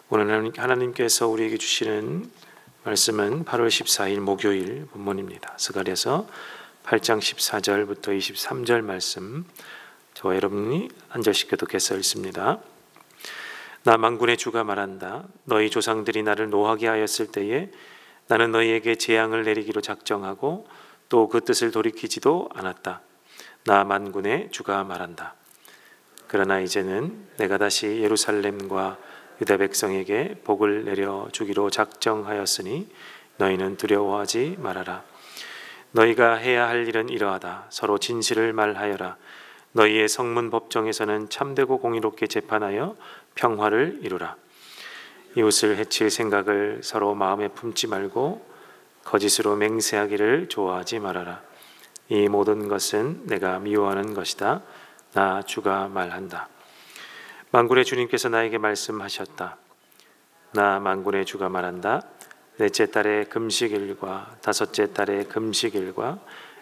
오늘 하나님께서 우리에게 주시는 말씀은 8월 14일 목요일 본문입니다. 스가랴서 8장 14절부터 23절 말씀, 저와 여러분이 한 절씩 교독해서 읽습니다. 나 만군의 주가 말한다. 너희 조상들이 나를 노하게 하였을 때에 나는 너희에게 재앙을 내리기로 작정하고 또 그 뜻을 돌이키지도 않았다. 나 만군의 주가 말한다. 그러나 이제는 내가 다시 예루살렘과 유다 백성에게 복을 내려주기로 작정하였으니 너희는 두려워하지 말아라. 너희가 해야 할 일은 이러하다. 서로 진실을 말하여라. 너희의 성문 법정에서는 참되고 공의롭게 재판하여 평화를 이루라. 이웃을 해칠 생각을 서로 마음에 품지 말고 거짓으로 맹세하기를 좋아하지 말아라. 이 모든 것은 내가 미워하는 것이다. 나 주가 말한다. 만군의 주님께서 나에게 말씀하셨다. 나 만군의 주가 말한다. 넷째 달의 금식일과 다섯째 달의 금식일과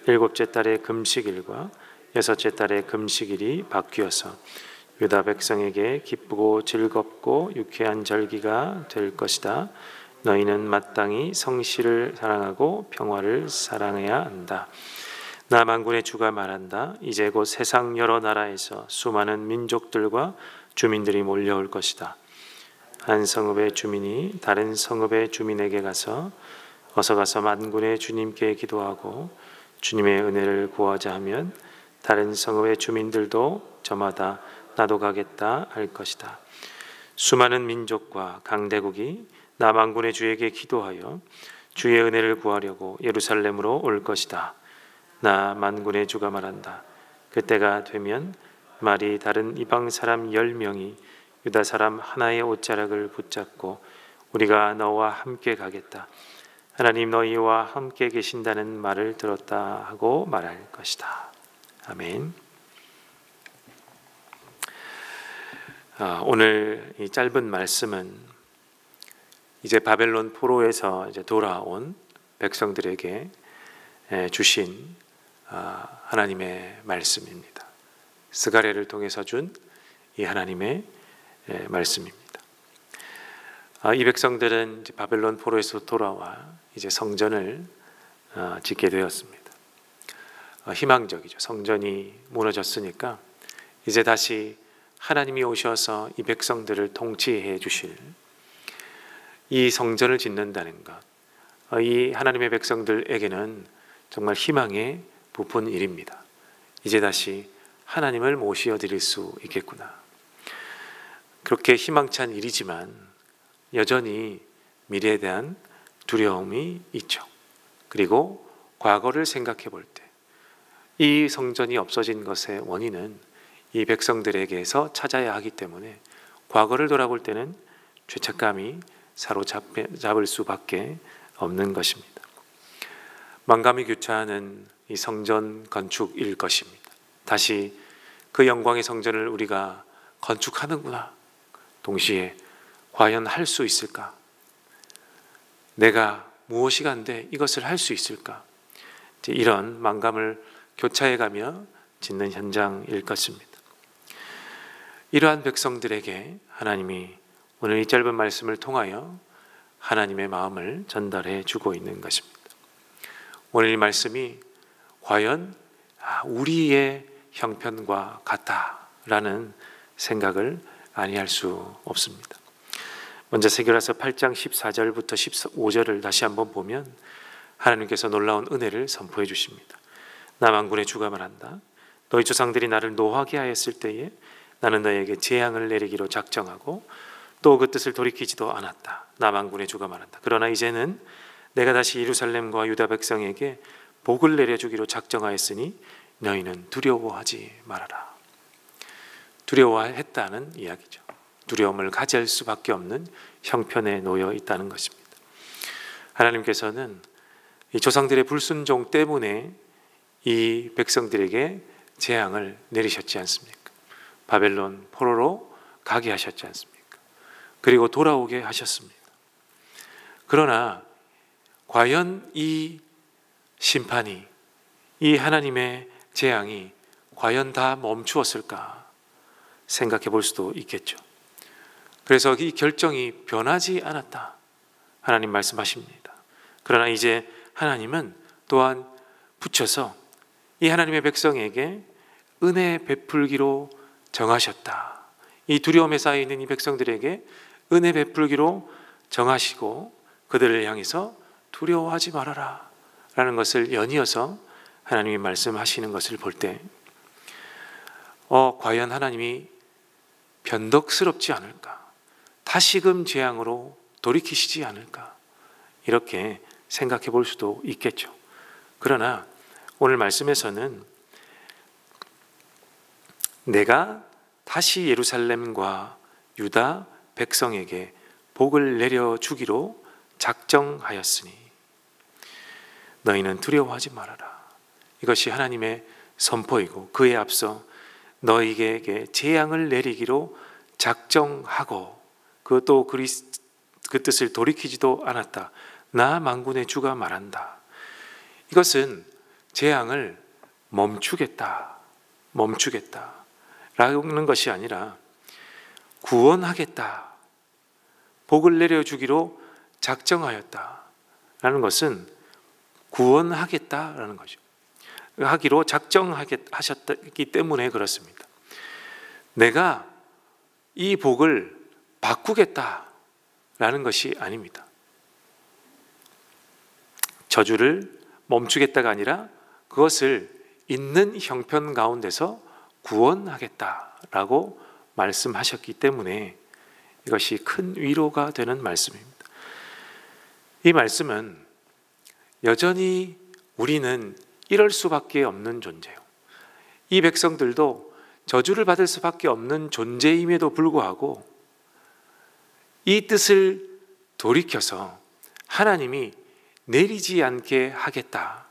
일곱째 달의 금식일과 여섯째 달의 금식일이 바뀌어서 유다 백성에게 기쁘고 즐겁고 유쾌한 절기가 될 것이다. 너희는 마땅히 성실을 사랑하고 평화를 사랑해야 한다. 나 만군의 주가 말한다. 이제 곧 세상 여러 나라에서 수많은 민족들과 주민들이 몰려올 것이다. 한 성읍의 주민이 다른 성읍의 주민에게 가서 어서 가서 만군의 주님께 기도하고 주님의 은혜를 구하자 하면 다른 성읍의 주민들도 저마다 나도 가겠다 할 것이다. 수많은 민족과 강대국이 나 만군의 주에게 기도하여 주의 은혜를 구하려고 예루살렘으로 올 것이다. 나 만군의 주가 말한다. 그때가 되면 말이 다른 이방 사람 10명이 유다 사람 하나의 옷자락을 붙잡고 우리가 너와 함께 가겠다. 하나님 너희와 함께 계신다는 말을 들었다 하고 말할 것이다. 아멘. 오늘 이 짧은 말씀은 이제 바벨론 포로에서 이제 돌아온 백성들에게 주신 하나님의 말씀입니다. 스가랴를 통해서 준 이 하나님의 말씀입니다. 이 백성들은 이제 바벨론 포로에서 돌아와 이제 성전을 짓게 되었습니다. 희망적이죠. 성전이 무너졌으니까 이제 다시 하나님이 오셔서 이 백성들을 통치해 주실 이 성전을 짓는다는 것, 이 하나님의 백성들에게는 정말 희망의 부푼 일입니다. 이제 다시 하나님을 모시어 드릴 수 있겠구나. 그렇게 희망찬 일이지만 여전히 미래에 대한 두려움이 있죠. 그리고 과거를 생각해 볼 때 이 성전이 없어진 것의 원인은 이 백성들에게서 찾아야 하기 때문에 과거를 돌아볼 때는 죄책감이 사로잡을 수밖에 없는 것입니다. 만감이 교차하는 이 성전 건축일 것입니다. 다시 그 영광의 성전을 우리가 건축하는구나. 동시에 과연 할 수 있을까? 내가 무엇이 간데 이것을 할 수 있을까? 이런 만감을 교차해가며 짓는 현장일 것입니다. 이러한 백성들에게 하나님이 오늘 이 짧은 말씀을 통하여 하나님의 마음을 전달해 주고 있는 것입니다. 오늘 이 말씀이 과연 우리의 형편과 같다라는 생각을 아니할 수 없습니다. 먼저 스가랴서 8장 14절부터 15절을 다시 한번 보면 하나님께서 놀라운 은혜를 선포해 주십니다. 나 만군의 주가 말한다. 너희 조상들이 나를 노하게 하였을 때에 나는 너희에게 재앙을 내리기로 작정하고 또 그 뜻을 돌이키지도 않았다. 나 만군의 주가 말한다. 그러나 이제는 내가 다시 예루살렘과 유다 백성에게 복을 내려주기로 작정하였으니 너희는 두려워하지 말아라. 두려워했다는 이야기죠. 두려움을 가질 수밖에 없는 형편에 놓여 있다는 것입니다. 하나님께서는 이 조상들의 불순종 때문에 이 백성들에게 재앙을 내리셨지 않습니까? 바벨론 포로로 가게 하셨지 않습니까? 그리고 돌아오게 하셨습니다. 그러나 과연 이 심판이, 이 하나님의 재앙이 과연 다 멈추었을까 생각해 볼 수도 있겠죠. 그래서 이 결정이 변하지 않았다. 하나님 말씀하십니다. 그러나 이제 하나님은 또한 붙여서 이 하나님의 백성에게 은혜 베풀기로 정하셨다. 이 두려움에 쌓여 있는 이 백성들에게 은혜 베풀기로 정하시고 그들을 향해서 두려워하지 말아라 라는 것을 연이어서 하나님이 말씀하시는 것을 볼 때 과연 하나님이 변덕스럽지 않을까? 다시금 재앙으로 돌이키시지 않을까? 이렇게 생각해 볼 수도 있겠죠. 그러나 오늘 말씀에서는 내가 다시 예루살렘과 유다 백성에게 복을 내려주기로 작정하였으니 너희는 두려워하지 말아라. 이것이 하나님의 선포이고 그에 앞서 너희에게 재앙을 내리기로 작정하고 그것도 그 뜻을 돌이키지도 않았다. 나 만군의 주가 말한다. 이것은 재앙을 멈추겠다라는 것이 아니라 구원하겠다. 복을 내려주기로 작정하였다라는 것은 구원하겠다라는 거죠. 하기로 작정하셨기 때문에 그렇습니다. 내가 이 복을 바꾸겠다라는 것이 아닙니다. 저주를 멈추겠다가 아니라 그것을 있는 형편 가운데서 구원하겠다라고 말씀하셨기 때문에 이것이 큰 위로가 되는 말씀입니다. 이 말씀은 여전히 우리는 이럴 수밖에 없는 존재요. 이 백성들도 저주를 받을 수밖에 없는 존재임에도 불구하고 이 뜻을 돌이켜서 하나님이 내리지 않게 하겠다.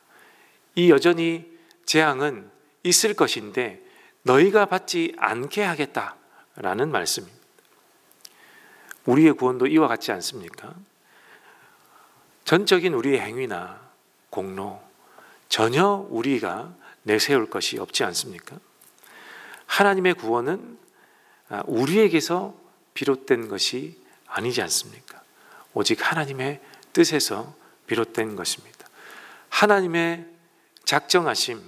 이 여전히 재앙은 있을 것인데 너희가 받지 않게 하겠다라는 말씀입니다. 우리의 구원도 이와 같지 않습니까? 전적인 우리의 행위나 공로 전혀 우리가 내세울 것이 없지 않습니까? 하나님의 구원은 우리에게서 비롯된 것이 아니지 않습니까? 오직 하나님의 뜻에서 비롯된 것입니다. 하나님의 작정하심,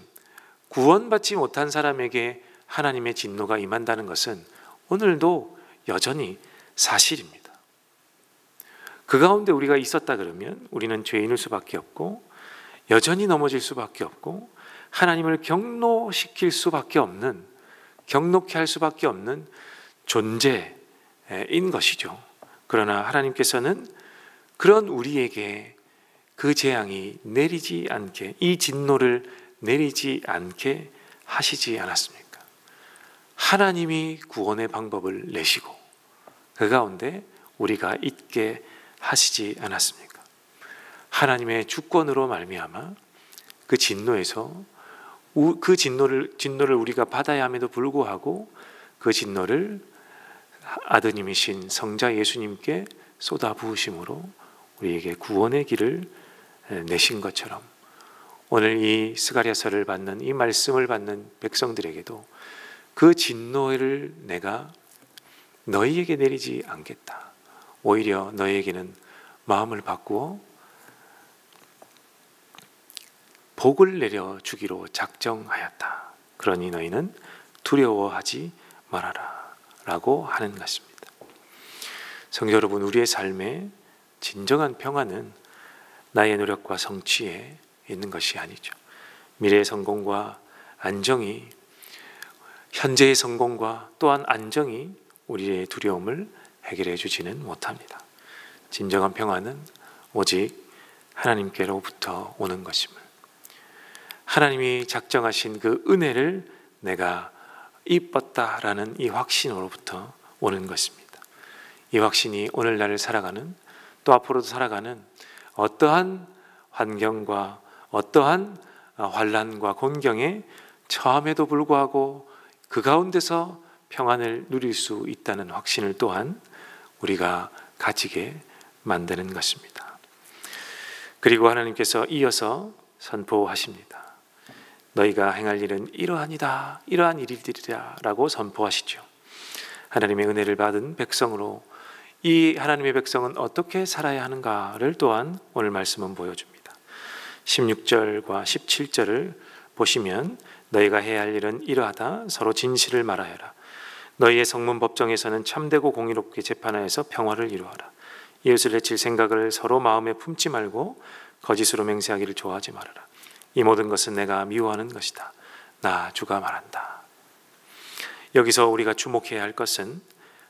구원받지 못한 사람에게 하나님의 진노가 임한다는 것은 오늘도 여전히 사실입니다. 그 가운데 우리가 있었다 그러면 우리는 죄인일 수밖에 없고 여전히 넘어질 수밖에 없고 하나님을 경노시킬 수밖에 없는, 경노케 할 수밖에 없는 존재인 것이죠. 그러나 하나님께서는 그런 우리에게 그 재앙이 내리지 않게, 이 진노를 내리지 않게 하시지 않았습니까? 하나님이 구원의 방법을 내시고 그 가운데 우리가 있게 하시지 않았습니까? 하나님의 주권으로 말미암아 그 진노에서 그 진노를 우리가 받아야 함에도 불구하고 그 진노를 아드님이신 성자 예수님께 쏟아 부으심으로 우리에게 구원의 길을 내신 것처럼 오늘 이 스가랴서를 받는, 이 말씀을 받는 백성들에게도 그 진노를 내가 너희에게 내리지 않겠다. 오히려 너희에게는 마음을 바꾸어 복을 내려주기로 작정하였다. 그러니 너희는 두려워하지 말아라 라고 하는 것입니다. 성도 여러분, 우리의 삶에 진정한 평안은 나의 노력과 성취에 있는 것이 아니죠. 미래의 성공과 안정이, 현재의 성공과 또한 안정이 우리의 두려움을 해결해 주지는 못합니다. 진정한 평안은 오직 하나님께로부터 오는 것임을, 하나님이 작정하신 그 은혜를 내가 입었다라는 이 확신으로부터 오는 것입니다. 이 확신이 오늘날을 살아가는, 또 앞으로도 살아가는 어떠한 환경과 어떠한 환난과 곤경에 처함에도 불구하고 그 가운데서 평안을 누릴 수 있다는 확신을 또한 우리가 가지게 만드는 것입니다. 그리고 하나님께서 이어서 선포하십니다. 너희가 행할 일은 이러한 일이리라 라고 선포하시죠. 하나님의 은혜를 받은 백성으로 이 하나님의 백성은 어떻게 살아야 하는가를 또한 오늘 말씀은 보여줍니다. 16절과 17절을 보시면 너희가 해야 할 일은 이러하다. 서로 진실을 말하여라. 너희의 성문 법정에서는 참되고 공의롭게 재판하여서 평화를 이루어라. 이웃을 해칠 생각을 서로 마음에 품지 말고 거짓으로 맹세하기를 좋아하지 말아라. 이 모든 것은 내가 미워하는 것이다. 나 주가 말한다. 여기서 우리가 주목해야 할 것은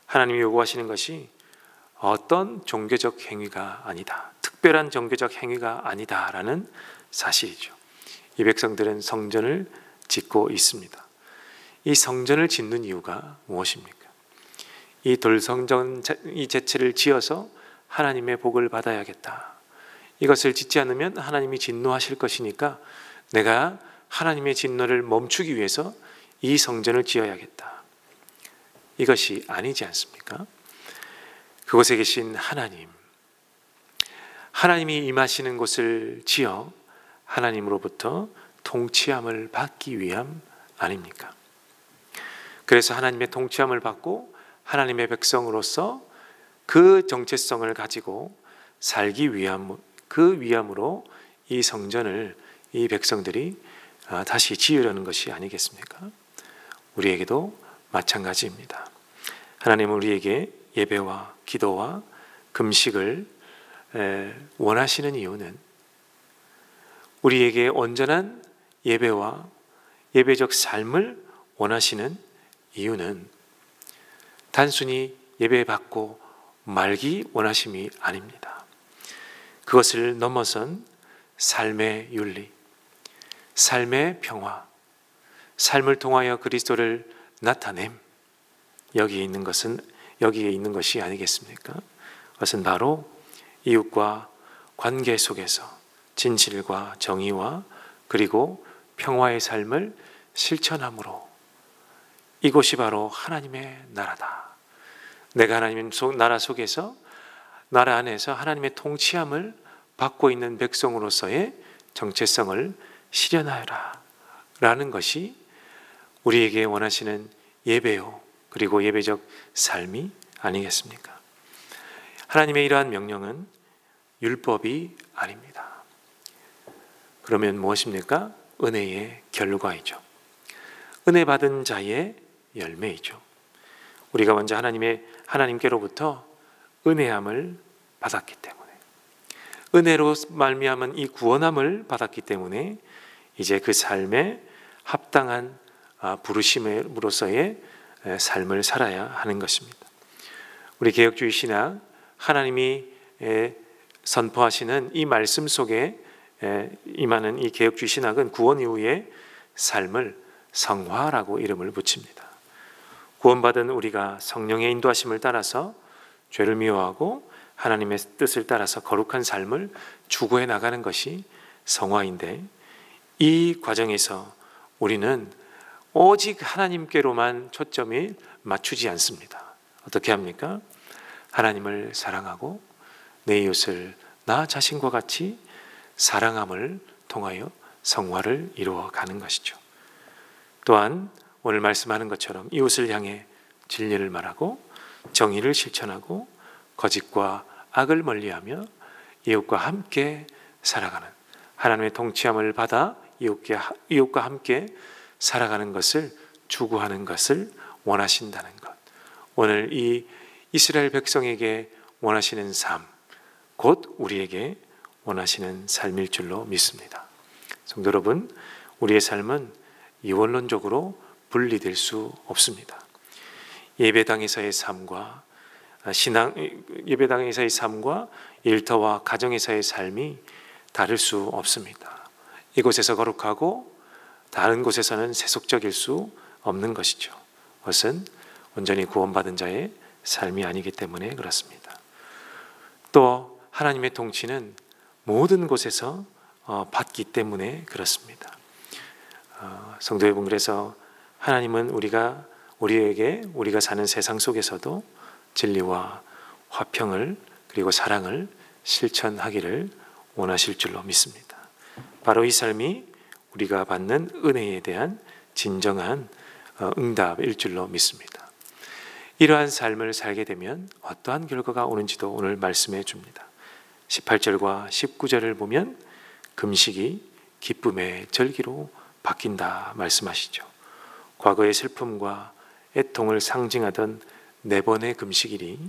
하나님이 요구하시는 것이 어떤 종교적 행위가 아니다. 특별한 종교적 행위가 아니다라는 사실이죠. 이 백성들은 성전을 짓고 있습니다. 이 성전을 짓는 이유가 무엇입니까? 이 돌성전 이 제체를 지어서 하나님의 복을 받아야겠다. 이것을 짓지 않으면 하나님이 진노하실 것이니까 내가 하나님의 진노를 멈추기 위해서 이 성전을 지어야겠다. 이것이 아니지 않습니까? 그곳에 계신 하나님이 임하시는 곳을 지어 하나님으로부터 통치함을 받기 위함 아닙니까? 그래서 하나님의 통치함을 받고 하나님의 백성으로서 그 정체성을 가지고 살기 위함, 그 위함으로 이 성전을 이 백성들이 다시 지으려는 것이 아니겠습니까? 우리에게도 마찬가지입니다. 하나님은 우리에게 예배와 기도와 금식을 원하시는 이유는 우리에게 온전한 예배와 예배적 삶을 원하시는 이유는 단순히 예배받고 말기 원하심이 아닙니다. 그것을 넘어선 삶의 윤리, 삶의 평화, 삶을 통하여 그리스도를 나타냄, 여기에 있는 것이 아니겠습니까? 그것은 바로 이웃과 관계 속에서 진실과 정의와 그리고 평화의 삶을 실천함으로 이곳이 바로 하나님의 나라다. 내가 하나님 나라 속에서 나라 안에서 하나님의 통치함을 받고 있는 백성으로서의 정체성을 실현하여라 라는 것이 우리에게 원하시는 예배요 그리고 예배적 삶이 아니겠습니까? 하나님의 이러한 명령은 율법이 아닙니다. 그러면 무엇입니까? 은혜의 결과이죠. 은혜 받은 자의 열매이죠. 우리가 먼저 하나님께로부터 은혜함을 받았기 때문에, 은혜로 말미암은 이 구원함을 받았기 때문에 이제 그 삶에 합당한 부르심으로서의 삶을 살아야 하는 것입니다. 우리 개혁주의 신학, 하나님이 선포하시는 이 말씀 속에 임하는 이 개혁주의 신학은 구원 이후의 삶을 성화라고 이름을 붙입니다. 구원받은 우리가 성령의 인도하심을 따라서 죄를 미워하고 하나님의 뜻을 따라서 거룩한 삶을 추구해 나가는 것이 성화인데, 이 과정에서 우리는 오직 하나님께로만 초점이 맞추지 않습니다. 어떻게 합니까? 하나님을 사랑하고 내 이웃을 나 자신과 같이 사랑함을 통하여 성화를 이루어가는 것이죠. 또한 오늘 말씀하는 것처럼 이웃을 향해 진리를 말하고 정의를 실천하고 거짓과 악을 멀리하며 이웃과 함께 살아가는, 하나님의 통치함을 받아 이웃과 함께 살아가는 것을 추구하는 것을 원하신다는 것, 오늘 이 이스라엘 백성에게 원하시는 삶, 곧 우리에게 원하시는 삶일 줄로 믿습니다. 성도 여러분, 우리의 삶은 이원론적으로 분리될 수 없습니다. 예배당에서의 삶과 예배당에서의 삶과 일터와 가정에서의 삶이 다를 수 없습니다. 이곳에서 거룩하고 다른 곳에서는 세속적일 수 없는 것이죠. 그것은 온전히 구원받은 자의 삶이 아니기 때문에 그렇습니다. 또 하나님의 통치는 모든 곳에서 받기 때문에 그렇습니다. 성도 여러분, 그래서 하나님은 우리가 사는 세상 속에서도 진리와 화평을 그리고 사랑을 실천하기를 원하실 줄로 믿습니다. 바로 이 삶이 우리가 받는 은혜에 대한 진정한 응답일 줄로 믿습니다. 이러한 삶을 살게 되면 어떠한 결과가 오는지도 오늘 말씀해 줍니다. 18절과 19절을 보면 금식이 기쁨의 절기로 바뀐다 말씀하시죠. 과거의 슬픔과 애통을 상징하던 4번의 금식일이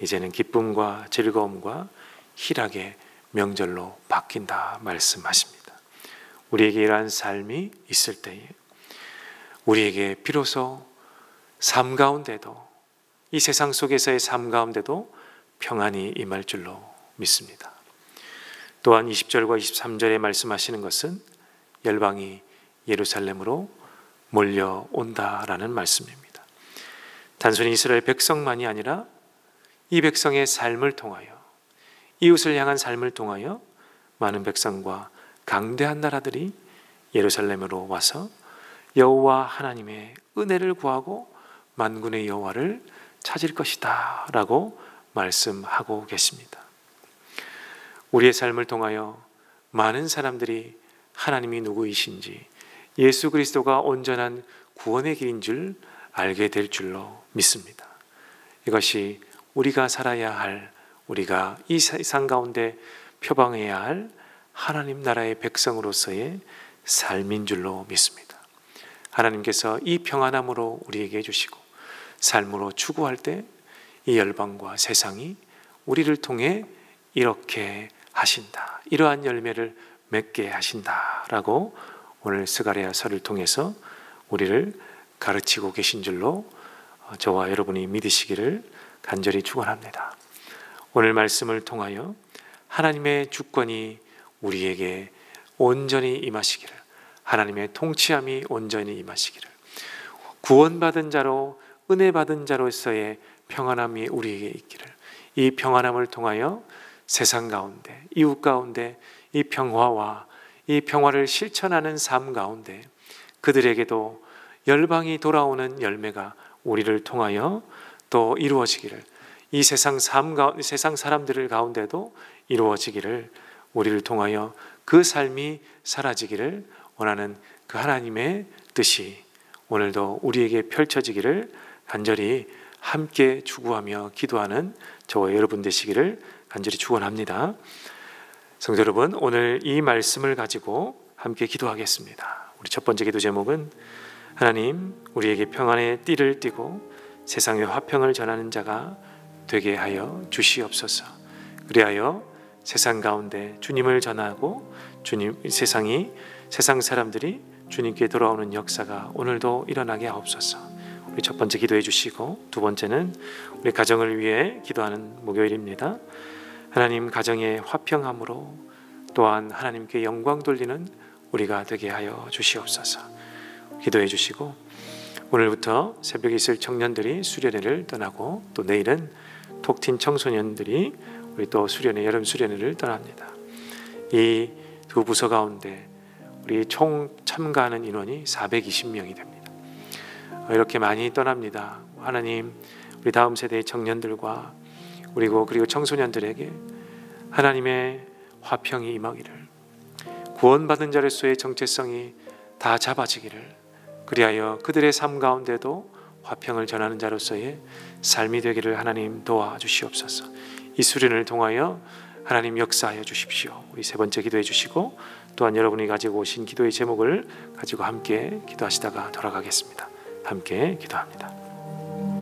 이제는 기쁨과 즐거움과 희락의 명절로 바뀐다 말씀하십니다. 우리에게 이러한 삶이 있을 때에 우리에게 비로소 삶 가운데도, 이 세상 속에서의 삶 가운데도 평안이 임할 줄로 믿습니다. 또한 20절과 23절에 말씀하시는 것은 열방이 예루살렘으로 몰려온다라는 말씀입니다. 단순히 이스라엘 백성만이 아니라 이 백성의 삶을 통하여, 이웃을 향한 삶을 통하여 많은 백성과 강대한 나라들이 예루살렘으로 와서 여호와 하나님의 은혜를 구하고 만군의 여호와를 찾을 것이다 라고 말씀하고 계십니다. 우리의 삶을 통하여 많은 사람들이 하나님이 누구이신지, 예수 그리스도가 온전한 구원의 길인 줄 알게 될 줄로 믿습니다. 이것이 우리가 살아야 할, 우리가 이 세상 가운데 표방해야 할 하나님 나라의 백성으로서의 삶인 줄로 믿습니다. 하나님께서 이 평안함으로 우리에게 주시고 삶으로 추구할 때 이 열방과 세상이 우리를 통해 이렇게 하신다, 이러한 열매를 맺게 하신다라고 오늘 스가랴서를 통해서 우리를 가르치고 계신 줄로 저와 여러분이 믿으시기를 간절히 축원합니다. 오늘 말씀을 통하여 하나님의 주권이 우리에게 온전히 임하시기를, 하나님의 통치함이 온전히 임하시기를, 구원받은 자로, 은혜 받은 자로서의 평안함이 우리에게 있기를, 이 평안함을 통하여 세상 가운데, 이웃 가운데 이 평화와 이 평화를 실천하는 삶 가운데 그들에게도 열방이 돌아오는 열매가 우리를 통하여 또 이루어지기를, 이 세상 세상 사람들 가운데도 이루어지기를, 우리를 통하여 그 삶이 사라지기를 원하는 그 하나님의 뜻이 오늘도 우리에게 펼쳐지기를 간절히 함께 추구하며 기도하는 저와 여러분 되시기를 간절히 축원합니다. 성도 여러분, 오늘 이 말씀을 가지고 함께 기도하겠습니다. 우리 첫 번째 기도 제목은 하나님, 우리에게 평안의 띠를 띠고 세상의 화평을 전하는 자가 되게 하여 주시옵소서. 그리하여 세상 가운데 주님을 전하고 세상 사람들이 주님께 돌아오는 역사가 오늘도 일어나게 하옵소서. 우리 첫 번째 기도해 주시고, 두 번째는 우리 가정을 위해 기도하는 목요일입니다. 하나님, 가정의 화평함으로 또한 하나님께 영광 돌리는 우리가 되게 하여 주시옵소서. 기도해 주시고, 오늘부터 새벽에 있을 청년들이 수련회를 떠나고 또 내일은 톡틴 청소년들이 우리 또 여름 수련회를 떠납니다. 이 두 부서 가운데 우리 총 참가하는 인원이 420명이 됩니다. 이렇게 많이 떠납니다. 하나님, 우리 다음 세대의 청년들과 그리고 청소년들에게 하나님의 화평이 임하기를, 구원받은 자로서의 정체성이 다 잡아지기를, 그리하여 그들의 삶 가운데도 화평을 전하는 자로서의 삶이 되기를 하나님 도와주시옵소서. 이 수련을 통하여 하나님 역사하여 주십시오. 우리 세 번째 기도해 주시고, 또한 여러분이 가지고 오신 기도의 제목을 가지고 함께 기도하시다가 돌아가겠습니다. 함께 기도합니다.